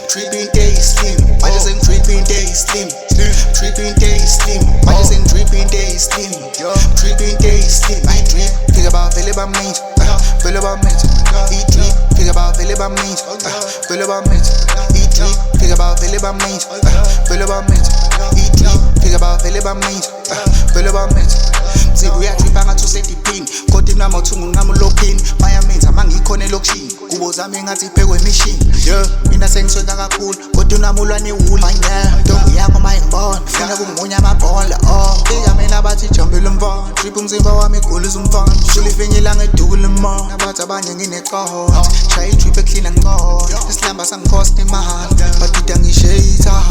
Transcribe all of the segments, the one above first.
Tripping day slim. I just ain't tripping day slim. Tripping day slim. I just ain't tripping day slim. Tripping day slim. I drip. Think about Philip means. Philip means. Eat drip. Think about Philip means. Philip means. Eat drip. Think about Philip means. Philip means. Eat drip. Think about Philip means. Philip means. Zibuya trip angathusediphini kodwa inamathungu ngamulokini bayamenza mangikhona elokishini kubo zami ngathi ibhekwe emishini mina sengiswela kakhulu kodwa unamulwane wuli ntombi yakho mayingibona funa kungunya amabhola bika mina bathi jambela umfana trip umzimba wami igulisa umfana shula ifinyela ngeduku lemona abathi abanye nginecohot shaya itrip eklina ngiqola isilamba sangikhosta imali badida ngishayitha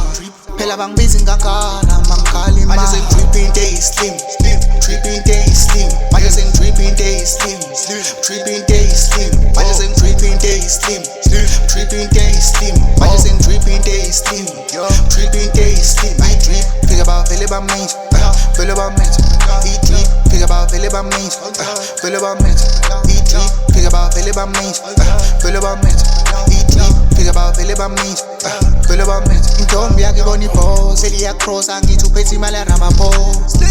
phela bangibizi ngakana mangikhala imali manje sengitripping day slim tripping day slim manje sengitripping day slim tripping day slim manje sengitripping day slim tripping day slim manje sengitripping day slim tripping day slim I drip think about Philip means Philip means eat drip think about Philip means Philip means eat drip think about Philip means Philip means eat drip think about Philip means Philip means intombi yakhe ibona iboss eliyacross angithi uphethe imali yaramaphosa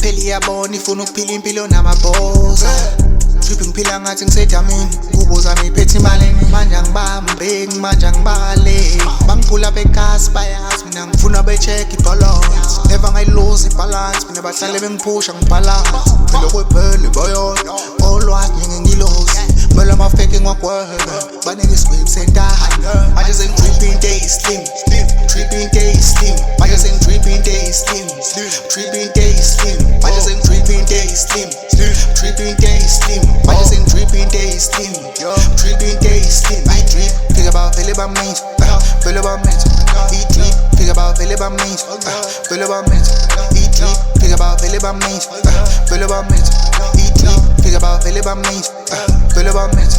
phela iyabona ifuna ukuphila impilo namaboss tripping ngiphila ngathi ngisedamini kubo zami iphethe imali manje angibambe manje angibale bangiphula begas bayazi mina ngifuna becheck ibalance never ngayilose ibalance mina bahlale bengiphusha ngibalance phela kwephele bayona olwazi ngingilosi phela amafake ngwagwela banike iswip sentana manje sengitripping day slim tripping day slim manje sengitripping day slim tripping day slim manje sengitripping day slim tripping day slim manje sengitripping day slim tripping day slim I drip think about Philip means Philip means eat drip think about Philip means Philip means eat drip think about Philip means Philip means eat drip think about Philip means Philip means